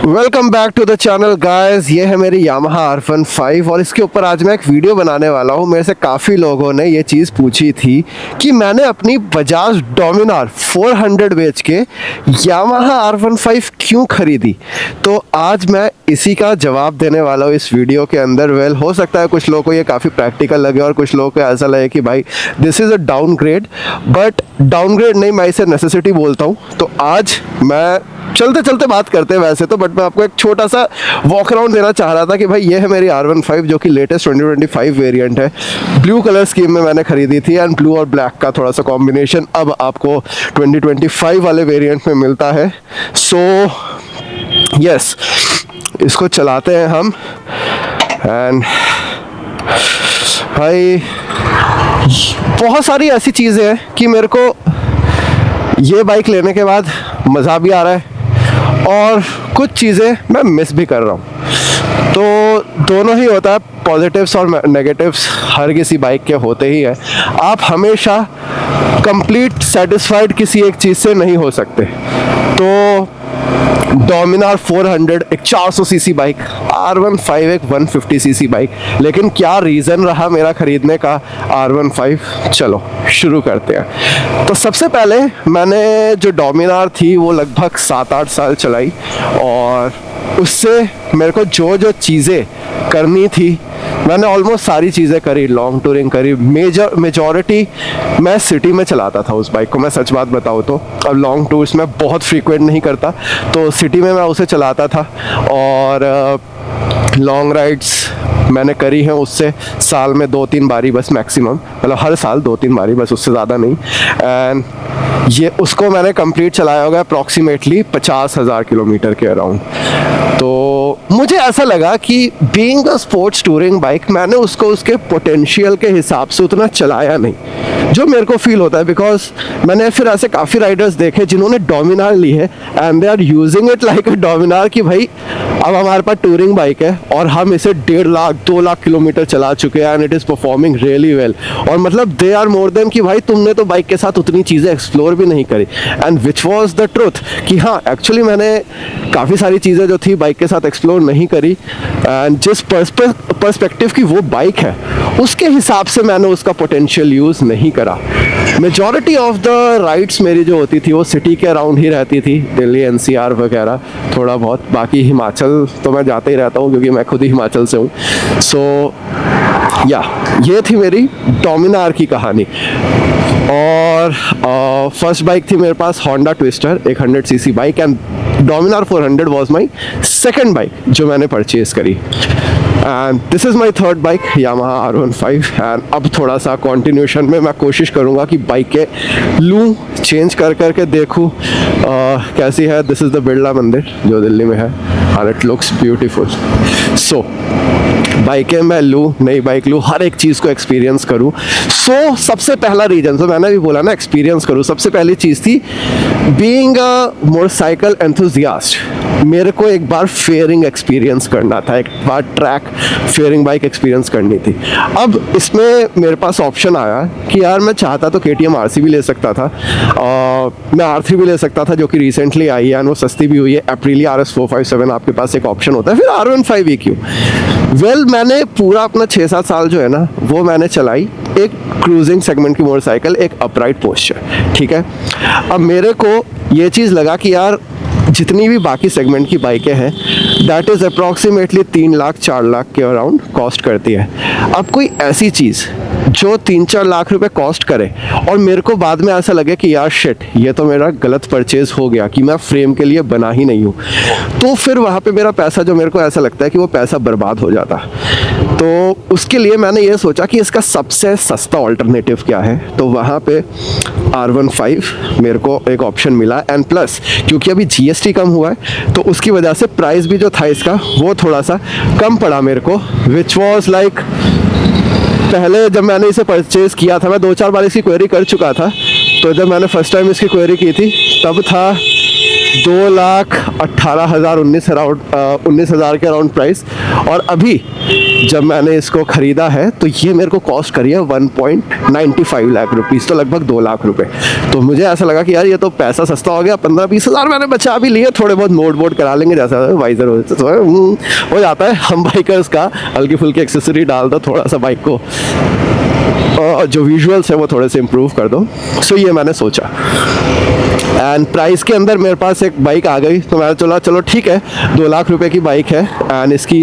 Welcome back to the channel guys. ये है मेरी यामाहा R15 और इसके ऊपर आज मैं एक वीडियो बनाने वाला हूँ। मेरे से काफ़ी लोगों ने ये चीज़ पूछी थी कि मैंने अपनी बजाज डोमिनार 400 बेच के यामाहा R15 क्यों खरीदी। तो आज मैं इसी का जवाब देने वाला हूँ इस वीडियो के अंदर। हो सकता है कुछ लोगों को ये काफ़ी प्रैक्टिकल लगे और कुछ लोगों को ऐसा लगे कि भाई this is a downgrade, but downgrade नहीं, मैं इसे नेसेसिटी बोलता हूँ। तो आज मैं चलते चलते बात करते हैं वैसे तो, बट मैं आपको एक छोटा सा वॉक अराउंड देना चाह रहा था कि भाई ये है मेरी R15 जो कि लेटेस्ट 2025 वेरिएंट है। ब्लू कलर स्कीम में मैंने खरीदी थी एंड ब्लू और ब्लैक का थोड़ा सा कॉम्बिनेशन अब आपको 2025 वाले वेरिएंट में मिलता है। सो यस, इसको चलाते हैं हम एंड भाई बहुत सारी ऐसी चीज़ें हैं कि मेरे को ये बाइक लेने के बाद मज़ा भी आ रहा है और कुछ चीज़ें मैं मिस भी कर रहा हूँ। तो दोनों ही होता है, पॉजिटिव्स और नेगेटिव्स हर किसी बाइक के होते ही हैं। आप हमेशा कंप्लीट सेटिस्फाइड किसी एक चीज़ से नहीं हो सकते। तो डोमिनार 400 एक 400 सीसी बाइक, R15 एक 150 सीसी बाइक, लेकिन क्या रीज़न रहा मेरा ख़रीदने का R15, चलो शुरू करते हैं। तो सबसे पहले मैंने जो डोमिनार थी वो लगभग 7-8 साल चलाई और उससे मेरे को जो जो चीज़ें करनी थी मैंने ऑलमोस्ट सारी चीज़ें करी। लॉन्ग टूरिंग करी, मेजॉरिटी मैं सिटी में चलाता था उस बाइक को, मैं सच बात बताऊँ तो। अब लॉन्ग टूर्स में बहुत फ्रीक्वेंट नहीं करता, तो सिटी में मैं उसे चलाता था और लॉन्ग राइड्स मैंने करी हैं उससे साल में 2-3 बारी बस मैक्सिमम, मतलब हर साल 2-3 बारी बस, उससे ज़्यादा नहीं। एंड ये उसको मैंने कंप्लीट चलाया होगा अप्रॉक्सीमेटली 50,000 किलोमीटर के अराउंड। तो मुझे ऐसा लगा कि being a sports touring bike मैंने उसको उसके पोटेंशियल के हिसाब से उतना चलाया नहीं जो मेरे को फील होता है। बिकॉज मैंने फिर ऐसे काफ़ी राइडर्स देखे जिन्होंने डोमिनार ली है and they are using it like a Dominar कि भाई अब हमारे पास टूरिंग बाइक है और हम इसे 1.5 लाख 2 लाख किलोमीटर चला चुके हैं and it is performing really well. और मतलब दे आर मोर देन कि भाई तुमने तो बाइक के साथ उतनी चीज़ें एक्सप्लोर भी नहीं करी। And which was the truth कि हाँ, एक्चुअली मैंने काफ़ी सारी चीज़ें जो थी बाइक के साथ एक्सप्लोर नहीं करी एंड जिस पर्सपेक्टिव की वो बाइक है उसके हिसाब से मैंने उसका पोटेंशियल यूज़ नहीं करा। मेजॉरिटी ऑफ द राइड्स मेरी जो होती थी वो सिटी के अराउंड ही रहती थी, दिल्ली NCR वगैरह थोड़ा बहुत। बाकी हिमाचल तो मैं जाते ही रहता हूँ क्योंकि मैं खुद ही हिमाचल से हूँ। सो या ये थी मेरी डोमिनार की कहानी। और फर्स्ट बाइक थी मेरे पास Honda Twister 100 CC bike and Dominar 400 was my second bike जो मैंने परचेज़ करी। And this is my third bike Yamaha R15 and अब थोड़ा सा कॉन्टिन्यूशन में मैं कोशिश करूँगा कि बाइकें लूँ, चेंज कर करके देखूँ कैसी है। दिस इज़ द बिरला मंदिर जो दिल्ली में है एंड इट लुक्स ब्यूटीफुल। सो बाइकें मैं लूँ, नई बाइक लूँ, हर एक चीज़ को एक्सपीरियंस करूँ। सो सबसे पहला रीजन, तो मैंने भी बोला ना एक्सपीरियंस करूँ, सबसे पहली चीज़ थी बीइंग अ मोटरसाइकिल एंथुजियास्ट। मेरे को एक बार फेयरिंग एक्सपीरियंस करना था, एक बार ट्रैक फेयरिंग बाइक एक्सपीरियंस करनी थी। अब इसमें मेरे पास ऑप्शन आया कि यार मैं चाहता तो KTM RC भी ले सकता था, मैं R3 भी ले सकता था जो कि रिसेंटली आई है और वो सस्ती भी हुई है। Aprilia RS 457 आपके पास एक ऑप्शन होता है, फिर R15 ही क्यों। वेल मैंने पूरा अपना 6-7 साल जो है ना वो मैंने चलाई एक क्रूजिंग सेगमेंट की मोटरसाइकिल, एक अपराइट पोस्चर, ठीक है। अब मेरे को ये चीज़ लगा कि यार जितनी भी बाकी सेगमेंट की बाइकें हैं that is approximately 3 lakh 4 lakh के अराउंड कॉस्ट करती है। अब कोई ऐसी चीज़ जो 3-4 लाख रुपए कॉस्ट करे और मेरे को बाद में ऐसा लगे कि यार शिट, ये तो मेरा गलत परचेज़ हो गया कि मैं फ्रेम के लिए बना ही नहीं हूँ, तो फिर वहाँ पे मेरा पैसा जो मेरे को ऐसा लगता है कि वो पैसा बर्बाद हो जाता। तो उसके लिए मैंने ये सोचा कि इसका सबसे सस्ता ऑल्टरनेटिव क्या है, तो वहाँ पे R15 मेरे को एक ऑप्शन मिला एंड प्लस क्योंकि अभी GST कम हुआ है तो उसकी वजह से प्राइस भी जो था इसका वो थोड़ा सा कम पड़ा मेरे को, विच वॉज लाइक पहले जब मैंने इसे परचेज़ किया था मैं 2-4 बार इसकी क्वेरी कर चुका था। तो जब मैंने फर्स्ट टाइम इसकी क्वेरी की थी तब था 2,18,000 19,000 के अराउंड प्राइस और अभी जब मैंने इसको ख़रीदा है तो ये मेरे को कॉस्ट करी है 1.95 लाख रुपीज़, तो लगभग 2 लाख रुपए। तो मुझे ऐसा लगा कि यार ये तो पैसा सस्ता हो गया, 15-20 हज़ार मैंने बचा भी लिए, थोड़े बहुत मोड वोड करा लेंगे, जैसा वाइजर हो जाता है हम बाइकर्स का, हल्की फुल्की एक्सेसरी डाल दो, थोड़ा सा बाइक को जो विजुअल्स है वो थोड़े से इम्प्रूव कर दो। सो ये मैंने सोचा, एंड प्राइस के अंदर मेरे पास एक बाइक आ गई, तो मैंने चला चलो ठीक है 2 लाख रुपए की बाइक है एंड इसकी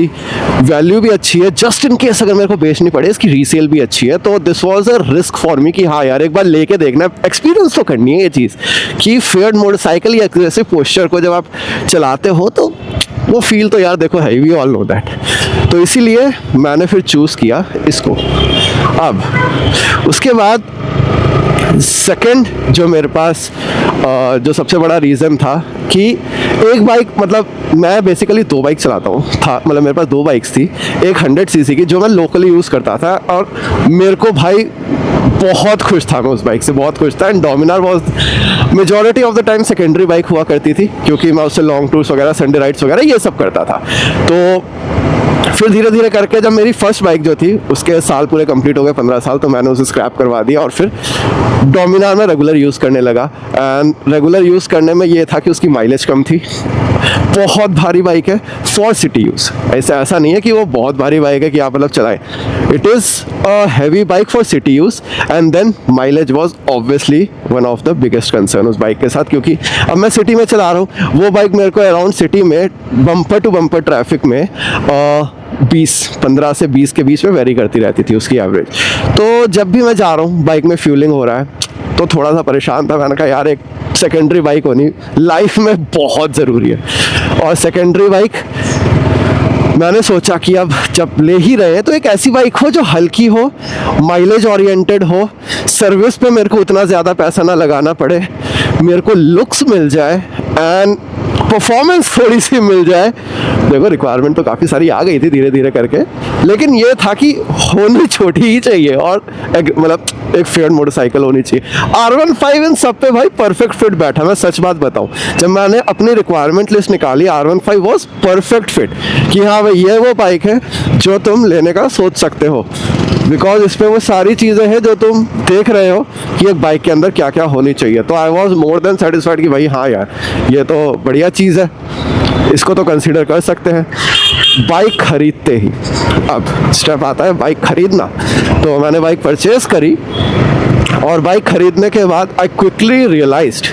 वैल्यू भी अच्छी है, जस्ट इन केस अगर मेरे को बेचनी पड़े इसकी रीसेल भी अच्छी है। तो this was a risk for me कि हाँ यार एक बार लेके देखना, एक्सपीरियंस तो करनी है ये चीज़ कि फेयर्ड मोटरसाइकिल या एग्रेसिव पोस्चर को जब आप चलाते हो तो वो फील तो यार देखो है, वी ऑल नो दैट। तो इसीलिए मैंने फिर चूज़ किया इसको। अब उसके बाद सेकंड जो मेरे पास जो सबसे बड़ा रीज़न था कि एक बाइक, मतलब मैं बेसिकली 2 बाइक चलाता हूँ, था मतलब मेरे पास 2 बाइक्स थी, एक 100 सीसी की जो मैं लोकली यूज़ करता था और मेरे को भाई बहुत खुश था, मैं उस बाइक से बहुत खुश था। And Dominar was majority of the time secondary bike हुआ करती थी, क्योंकि मैं उससे लॉन्ग टूर्स वगैरह, संडे राइड्स वगैरह ये सब करता था। तो फिर धीरे धीरे करके जब मेरी फर्स्ट बाइक जो थी उसके साल पूरे कंप्लीट हो गए, 15 साल, तो मैंने उसे स्क्रैप करवा दिया और फिर डोमिनार में रेगुलर यूज़ करने लगा। एंड रेगुलर यूज़ करने में ये था कि उसकी माइलेज कम थी, बहुत भारी बाइक है फॉर सिटी यूज़, ऐसा नहीं है कि वो बहुत भारी बाइक है कि आप मतलब चलाएं, it is a heavy bike for city use. And then mileage was obviously one of the biggest concern उस बाइक के साथ, क्योंकि अब मैं सिटी में चला रहा हूँ, वो बाइक मेरे को अराउंड सिटी में बम्पर टू बम्पर ट्रैफिक में 15 से 20 के बीच में वेरी करती रहती थी उसकी एवरेज। तो जब भी मैं जा रहा हूँ बाइक में फ्यूलिंग हो रहा है तो थोड़ा सा परेशान था। मैंने कहा यार एक सेकेंडरी बाइक होनी लाइफ में बहुत ज़रूरी है, और सेकेंडरी बाइक मैंने सोचा कि अब जब ले ही रहे हैं तो एक ऐसी बाइक हो जो हल्की हो, माइलेज ओरिएंटेड हो, सर्विस पे मेरे को उतना ज़्यादा पैसा ना लगाना पड़े, मेरे को लुक्स मिल जाए एंड परफॉर्मेंस थोड़ी सी मिल जाए। देखो रिक्वायरमेंट तो काफ़ी सारी आ गई थी धीरे धीरे करके, लेकिन ये था कि होनी छोटी ही चाहिए और मतलब एक फेयर मोटरसाइकिल होनी चाहिए। R15 इन सब पे भाई परफेक्ट फिट बैठा, मैं सच बात बताऊं, जब मैंने अपनी रिक्वायरमेंट लिस्ट निकाली R15 वॉज परफेक्ट फिट कि हाँ भाई ये वो बाइक है जो तुम लेने का सोच सकते हो, बिकॉज इस पर वो सारी चीज़ें हैं जो तुम देख रहे हो कि एक बाइक के अंदर क्या क्या होनी चाहिए। तो I was more than satisfied कि भाई हाँ यार ये तो बढ़िया चीज़ है, इसको तो कंसीडर कर सकते हैं। बाइक खरीदते ही अब स्टेप आता है बाइक खरीदना, तो मैंने बाइक परचेज करी और बाइक खरीदने के बाद आई क्विकली रियलाइज्ड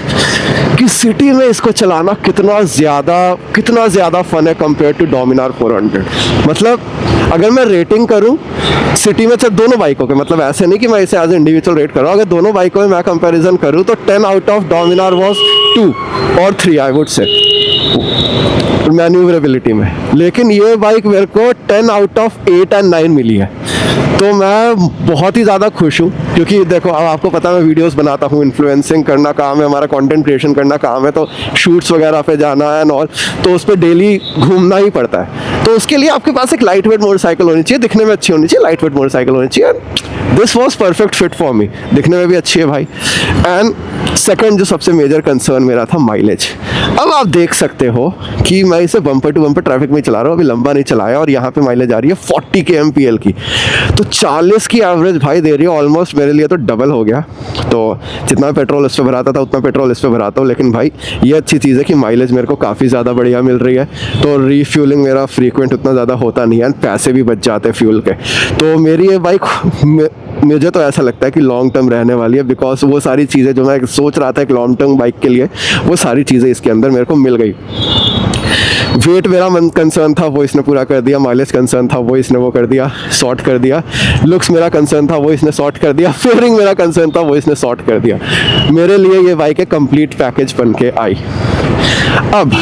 कि सिटी में इसको चलाना कितना ज़्यादा फन है कंपेयर टू डोमिनार 400। मतलब अगर मैं रेटिंग करूं सिटी में दोनों बाइकों के, मतलब ऐसे नहीं कि मैं इसे एज इंडिविजुअल रेट कर रहा हूँ, अगर दोनों बाइकों में मैं कंपैरिजन करूं तो 10 आउट ऑफ डोमिनार वॉज 2 और 3 आई वुड से मैन्यूवरेबिलिटी में। लेकिन ये बाइक मेरे को 10 आउट ऑफ 8 एंड 9 मिली है, तो मैं बहुत ही ज़्यादा खुश हूँ। क्योंकि देखो अब आपको पता है मैं वीडियोस बनाता हूँ, इन्फ्लुएंसिंग करना काम है हमारा, कंटेंट क्रिएशन करना काम है, तो शूट्स वगैरह पे जाना है और तो उस पर डेली घूमना ही पड़ता है। तो उसके लिए आपके पास एक लाइट वेट मोटरसाइकिल होनी चाहिए, दिखने में अच्छी होनी चाहिए, लाइट वेट मोटरसाइकिल होनी चाहिए। This was perfect fit for me, दिखने में भी अच्छी है भाई। एंड सेकंड जो सबसे मेजर कंसर्न मेरा था माइलेज। अब आप देख सकते हो कि मैं इसे बम्पर टू बम्पर ट्रैफिक में चला रहा हूँ, अभी लंबा नहीं चलाया, और यहाँ पे माइलेज आ रही है 40 kmpl की, तो 40 की एवरेज भाई दे रही है, ऑलमोस्ट मेरे लिए तो डबल हो गया। तो जितना पेट्रोल इस पर भराता था उतना पेट्रोल इस पर भराता हूँ, लेकिन भाई ये अच्छी चीज़ है कि माइलेज मेरे को काफ़ी ज़्यादा बढ़िया मिल रही है, तो रीफ्यूलिंग मेरा फ्रीक्वेंट उतना ज़्यादा होता नहीं है, पैसे भी बच जाते हैं फ्यूल के। तो मेरी ये बाइक मुझे तो ऐसा लगता है कि लॉन्ग टर्म रहने वाली है, बिकॉज वो सारी चीज़ें जो मैं सोच रहा था एक लॉन्ग टर्म बाइक के लिए, वो सारी चीज़ें इसके अंदर मेरे को मिल गई। वेट मेरा कंसर्न था वो इसने पूरा कर दिया, माइलेज कंसर्न था वो इसने वो कर दिया, सॉर्ट कर दिया, लुक्स मेरा कंसर्न था वो इसने सॉर्ट कर दिया, फेयरिंग मेरा कंसर्न था वो इसने सॉर्ट कर दिया। मेरे लिए ये बाइक एक कंप्लीट पैकेज बन के आई। अब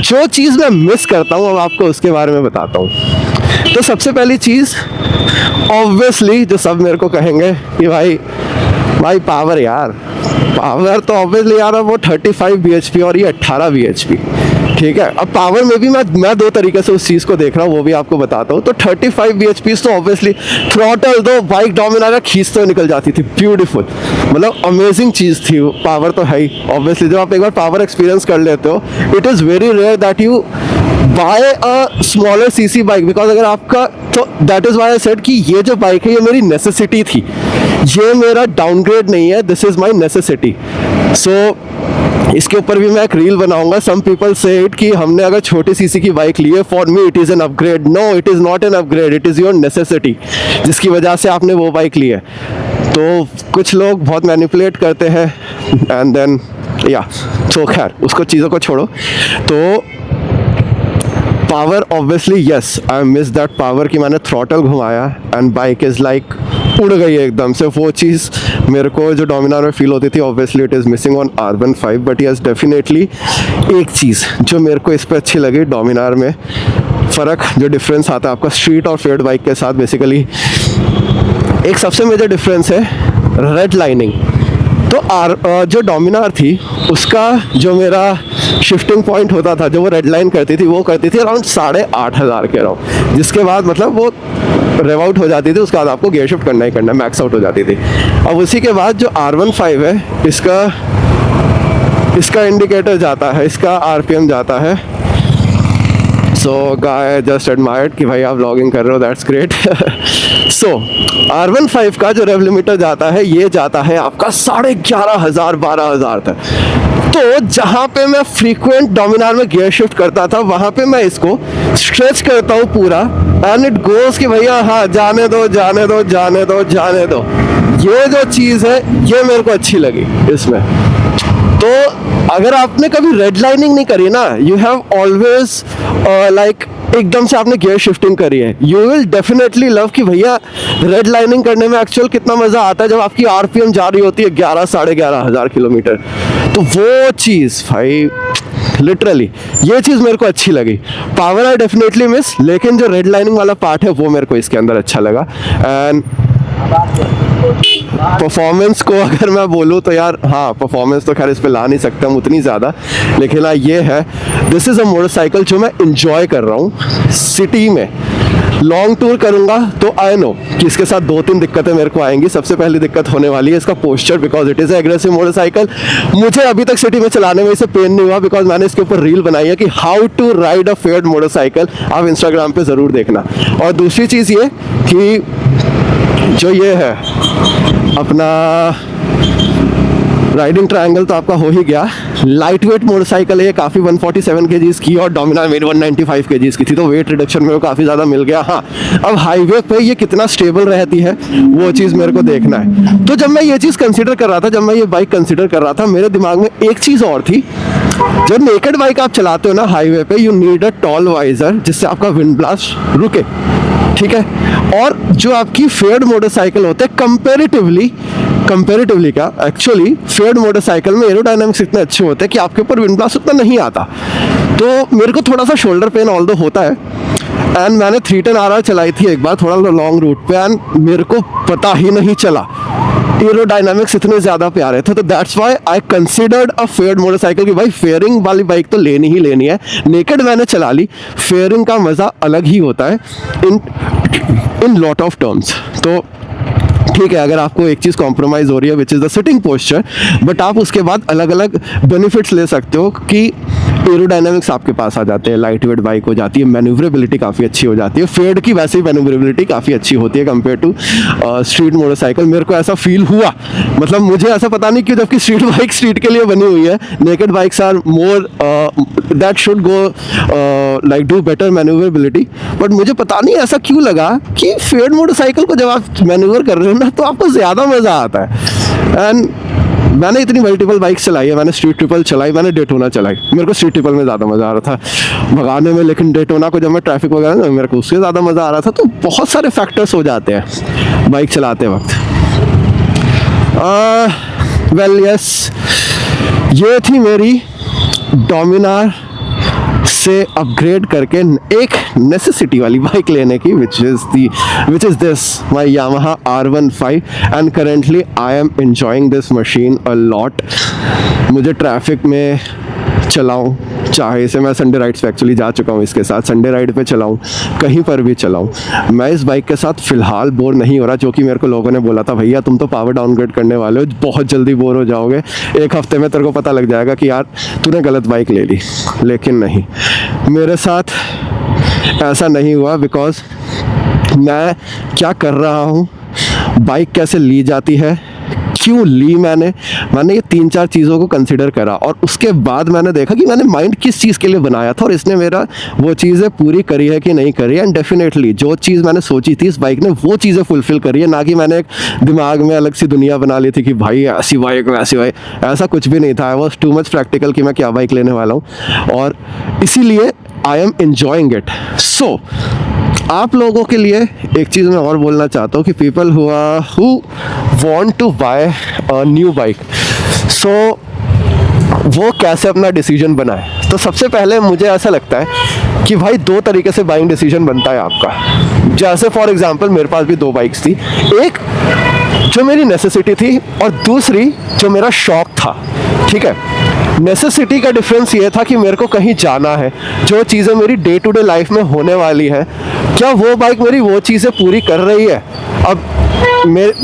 जो चीज़ मैं मिस करता हूँ अब आपको उसके बारे में बताता हूँ। तो सबसे पहली चीज़ ऑब्वियसली जो सब मेरे को कहेंगे कि भाई पावर यार, पावर तो ऑब्वियसली यार वो 35 bhp और ये 18 bhp, ठीक है। अब पावर में भी मैं 2 तरीके से उस चीज़ को देख रहा हूँ, वो भी आपको बताता हूँ। तो 35 bhp तो ऑब्वियसली थ्रॉटल दो बाइक डोमिनार खींचते निकल जाती थी, ब्यूटीफुल, मतलब अमेजिंग चीज़ थी। पावर तो है ही ऑब्वियसली, जब आप एक बार पावर एक्सपीरियंस कर लेते हो, it is very rare that you buy a smaller CC bike, because अगर आपका, तो that is why I said कि ये जो बाइक है ये मेरी नेसेसिटी थी, ये मेरा डाउनग्रेड नहीं है, दिस इज़ माई नेसेसिटी। सो इसके ऊपर भी मैं एक रील बनाऊंगा। सम पीपल से इट कि हमने अगर छोटी सीसी की बाइक ली है, for me it is an upgrade. No, it is not an upgrade, it is your necessity, जिसकी वजह से आपने वो बाइक ली है। तो कुछ लोग बहुत मैनिपुलेट करते हैं एंड देन या, तो खैर उसको चीज़ों को छोड़ो। तो power obviously yes, I miss that power कि मैंने थ्रॉटल घुमाया एंड बाइक इज़ लाइक उड़ गई है एकदम से। वो चीज़ मेरे को जो डोमिनार में फील होती थी, obviously it is missing on R15, but yes definitely एक चीज़ जो मेरे को इस पर अच्छी लगी डोमिनार में, फ़र्क जो डिफरेंस आता है आपका स्ट्रीट और फेड बाइक के साथ, बेसिकली एक सबसे मेजर डिफरेंस है रेड लाइनिंग। तो जो डोमिनार थी उसका जो मेरा शिफ्टिंग पॉइंट होता था, जो वो रेड लाइन करती थी, वो करती थी अराउंड 8,500 के अराउंड, जिसके बाद मतलब वो रेव आउट हो जाती थी, उसके बाद आपको गियर शिफ्ट करना ही करना, मैक्स आउट हो जाती थी। अब उसी के बाद जो R15 है, इसका इंडिकेटर जाता है, इसका RPM जाता है। सो गाय जस्ट एडमायर्ड कि भाई आप व्लॉगिंग कर रहे हो, दैट्स ग्रेट। सो R15 का जो रेव लिमिटर जाता है, ये जाता है आपका 11,500 12,000 तक। तो जहाँ पे मैं फ्रीक्वेंट डोमिनार में गियर शिफ्ट करता था, वहाँ पे मैं इसको स्ट्रेच करता हूँ पूरा एंड इट गोज कि भैया हाँ जाने दो जाने दो जाने दो जाने दो। ये जो चीज़ है ये मेरे को अच्छी लगी इसमें। तो अगर आपने कभी रेड लाइनिंग नहीं करी ना, यू हैव ऑलवेज लाइक एकदम से आपने गियर शिफ्टिंग करी है, यू विल डेफिनेटली लव कि भैया रेड लाइनिंग करने में एक्चुअल कितना मज़ा आता है जब आपकी RPM जा रही होती है 11,500 किलोमीटर। तो वो चीज़ भाई लिटरली ये चीज़ मेरे को अच्छी लगी। पावर आई डेफिनेटली मिस, लेकिन जो रेड लाइनिंग वाला पार्ट है वो मेरे को इसके अंदर अच्छा लगा। एंड परफॉर्मेंस को अगर मैं बोलूँ तो यार हाँ, परफॉर्मेंस तो खैर इस पे ला नहीं सकता हम उतनी ज़्यादा, लेकिन हाँ ये है, दिस इज़ अ मोटरसाइकिल जो मैं इंजॉय कर रहा हूँ। सिटी में लॉन्ग टूर करूँगा तो आई नो कि इसके साथ 2-3 दिक्कतें मेरे को आएंगी। सबसे पहली दिक्कत होने वाली है इसका posture, because it is aggressive motorcycle. मुझे अभी तक सिटी में चलाने में इसे पेन नहीं हुआ, बिकॉज मैंने इसके ऊपर रील बनाई है कि how to ride a faired motorcycle, आप इंस्टाग्राम पे ज़रूर देखना। और दूसरी चीज़ ये कि जो ये है अपना राइडिंग ट्रायंगल तो आपका हो ही गया। लाइट वेट मोटरसाइकिल है ये, काफ़ी 147 kgs की, और डोमिनार मेरी 195 kgs की थी, तो वेट रिडक्शन में काफ़ी ज़्यादा मिल गया। हाँ, अब हाईवे पे ये कितना स्टेबल रहती है वो चीज़ मेरे को देखना है। तो जब मैं ये चीज़ कंसिडर कर रहा था, जब मैं ये बाइक कंसिडर कर रहा था, मेरे दिमाग में एक चीज़ और थी। जब नेकेड बाइक आप चलाते हो ना हाईवे पे, you need a tall visor जिससे आपका विंड ब्लास्ट रुके, ठीक है। और जो आपकी फेयर्ड मोटरसाइकिल होते हैं कंपेरेटिवली क्या एक्चुअली फेयर्ड मोटरसाइकिल में एरोडायनामिक्स इतने अच्छे होते हैं कि आपके ऊपर विंड ब्लास्ट उतना नहीं आता। तो मेरे को थोड़ा सा शोल्डर पेन ऑल्दो होता है। एंड मैंने 310 RR चलाई थी एक बार थोड़ा लॉन्ग रूट पे, एंड मेरे को पता ही नहीं चला एरोडायनामिक्स इतने ज़्यादा प्यारे थे। तो that's why I considered a faired motorcycle कि भाई फेयरिंग वाली बाइक तो लेनी ही लेनी है। नेकेड मैंने चला ली, फेयरिंग का मज़ा अलग ही होता है इन लॉट ऑफ टर्म्स। तो ठीक है, अगर आपको एक चीज़ कॉम्प्रोमाइज़ हो रही है which is the sitting posture, but आप उसके बाद अलग अलग बेनिफिट्स ले सकते हो कि एरोडायनामिक्स आपके पास आ जाते हैं, लाइट वेट बाइक हो जाती है, मैन्यूवरेबिलिटी काफ़ी अच्छी हो जाती है। फेड की वैसे ही मैन्यूवरेबिलिटी काफ़ी अच्छी होती है कंपेयर टू स्ट्रीट मोटरसाइकिल। मेरे को ऐसा फील हुआ, मतलब मुझे ऐसा पता नहीं क्यों, जबकि स्ट्रीट बाइक स्ट्रीट के लिए बनी हुई है। Naked bikes are more that should go like do better manoeuvrability, but मुझे पता नहीं ऐसा क्यों लगा कि फेड मोटरसाइकिल को जब आप मैन्यूवर कर रहे हो ना तो आपको ज़्यादा मज़ा आता है। एंड मैंने इतनी मल्टीपल बाइक्स चलाई है, मैंने स्ट्रीट ट्रिपल चलाई, मैंने डेटोना चलाई। मेरे को स्ट्रीट ट्रिपल में ज़्यादा मज़ा आ रहा था भगाने में, लेकिन डेटोना को जब मैं ट्रैफिक वगैरह ना, मेरे को उससे ज़्यादा मज़ा आ रहा था। तो बहुत सारे फैक्टर्स हो जाते हैं बाइक चलाते वक्त। वेल यस, ये थी मेरी डोमिनार से अपग्रेड करके एक नेसेसिटी वाली बाइक लेने की, which is this my Yamaha R15, and currently I am enjoying this machine a lot। मुझे ट्रैफिक में चलाऊं चाहे इसे मैं संडे राइड्स पे एक्चुअली जा चुका हूँ इसके साथ, संडे राइड पे चलाऊँ, कहीं पर भी चलाऊँ, मैं इस बाइक के साथ फ़िलहाल बोर नहीं हो रहा। जो कि मेरे को लोगों ने बोला था भैया तुम तो पावर डाउनग्रेड करने वाले हो, बहुत जल्दी बोर हो जाओगे, 1 हफ्ते में तेरे को पता लग जाएगा कि यार तूने गलत बाइक ले ली। लेकिन नहीं, मेरे साथ ऐसा नहीं हुआ, बिकॉज़ मैं क्या कर रहा हूँ, बाइक कैसे ली जाती है, क्यों ली मैंने ये 3-4 चीज़ों को कंसिडर करा और उसके बाद मैंने देखा कि मैंने माइंड किस चीज़ के लिए बनाया था और इसने मेरा वो चीज़ें पूरी करी है कि नहीं करी है। एंड डेफिनेटली जो चीज़ मैंने सोची थी इस बाइक ने वो चीज़ें फुलफ़िल करी है, ना कि मैंने एक दिमाग में अलग सी दुनिया बना ली थी कि भाई ऐसी बाइक वैसी बाइक, ऐसा कुछ भी नहीं था। I was too much practical कि मैं क्या बाइक लेने वाला हूँ और इसीलिए आई एम एन्जॉइंग इट। सो आप लोगों के लिए एक चीज़ मैं और बोलना चाहता हूँ कि people who want to buy a new bike, so वो कैसे अपना डिसीजन बनाए। तो सबसे पहले मुझे ऐसा लगता है कि भाई 2 तरीके से बाइंग डिसीजन बनता है आपका। जैसे फॉर एग्जांपल मेरे पास भी 2 बाइक्स थी, एक जो मेरी नेसेसिटी थी और दूसरी जो मेरा शौक था। ठीक है, नेसेसिटी का डिफरेंस ये था कि मेरे को कहीं जाना है, जो चीज़ें मेरी डे टू डे लाइफ में होने वाली है, क्या वो बाइक मेरी वो चीज़ें पूरी कर रही है। अब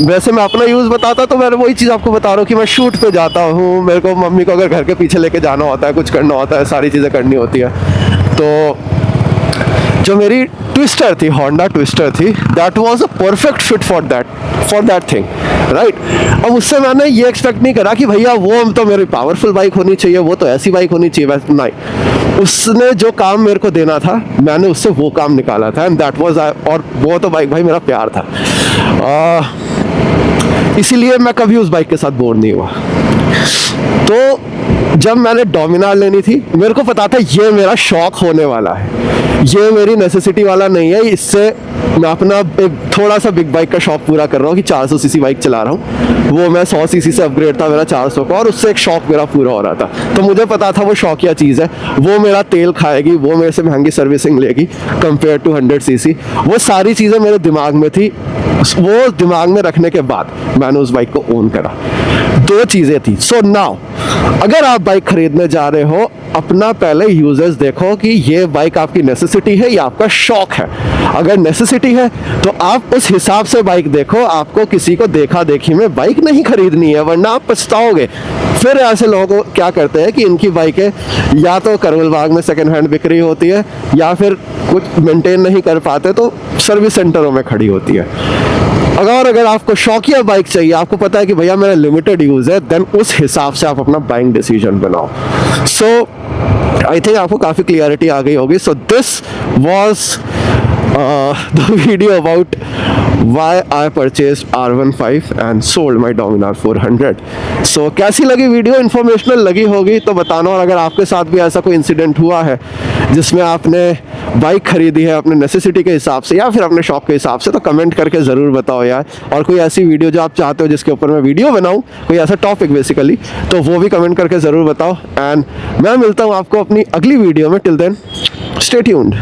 वैसे मैं अपना यूज़ बताता तो मैं वही चीज़ आपको बता रहा हूँ कि मैं शूट पे जाता हूँ, मेरे को मम्मी को अगर घर के पीछे लेके जाना होता है, कुछ करना होता है, सारी चीज़ें करनी होती है। तो जो मेरी ट्विस्टर थी, होंडा ट्विस्टर थी, that was a perfect fit for that thing, right. अब उससे मैंने ये एक्सपेक्ट नहीं करा कि भैया वो तो मेरी पावरफुल बाइक होनी चाहिए, वो तो ऐसी बाइक होनी चाहिए, वैसे नहीं। उसने जो काम मेरे को देना था मैंने उससे वो काम निकाला था, एंड दैट वाज, और वो तो बाइक भाई मेरा प्यार था। इसीलिए मैं कभी उस बाइक के साथ बोर नहीं हुआ। तो जब मैंने डोमिनार लेनी थी, मेरे को पता था ये मेरा शौक होने वाला है, ये मेरी नेसेसिटी वाला नहीं है। इससे मैं अपना एक थोड़ा सा बिग बाइक का शौक पूरा कर रहा हूँ कि 400 सीसी बाइक चला रहा हूँ, वो मैं 100 सीसी से अपग्रेड था मेरा 400 का, और उससे एक शौक मेरा पूरा हो रहा था। तो मुझे पता था वो शौकिया चीज़ है, वो मेरा तेल खाएगी, वो मेरे से महंगी सर्विसिंग लेगी कंपेयर टू 100 सीसी। वो सारी चीज़ें मेरे दिमाग में थी। वो दिमाग में रखने के बाद मैंने उस बाइक को ओन करा। 2 चीज़ें थी। सो नाउ अगर आप बाइक खरीदने जा रहे हो, अपना पहले यूजर्स देखो कि ये बाइक आपकी नेसेसिटी है या आपका शौक है। अगर नेसेसिटी है तो आप उस हिसाब से बाइक देखो, आपको किसी को देखा देखी में बाइक नहीं खरीदनी है, वरना आप पछताओगे। फिर ऐसे लोग क्या करते हैं कि इनकी बाइकें या तो करोल बाग में सेकेंड हैंड बिक रही होती है या फिर कुछ मेंटेन नहीं कर पाते तो सर्विस सेंटरों में खड़ी होती है। अगर आपको शौकिया बाइक चाहिए, आपको पता है कि भैया मेरा लिमिटेड यूज़ है, देन उस हिसाब से आप अपना बाइंग डिसीजन बनाओ। सो आई थिंक आपको काफ़ी क्लियरिटी आ गई होगी। So this was the video about why I purchased R15 and sold my Dominar 400. So कैसी लगी वीडियो? इन्फॉर्मेशनल लगी होगी तो बताना। और अगर आपके साथ भी ऐसा कोई इंसिडेंट हुआ है जिसमें आपने बाइक खरीदी है अपने नेसेसिटी के हिसाब से या फिर अपने शौक के हिसाब से, तो कमेंट करके ज़रूर बताओ यार। और कोई ऐसी वीडियो जो आप चाहते हो जिसके ऊपर मैं वीडियो बनाऊँ, कोई ऐसा टॉपिक बेसिकली, तो वो भी कमेंट करके ज़रूर बताओ। एंड मैं मिलता हूँ आपको अपनी अगली वीडियो में। Till then stay tuned.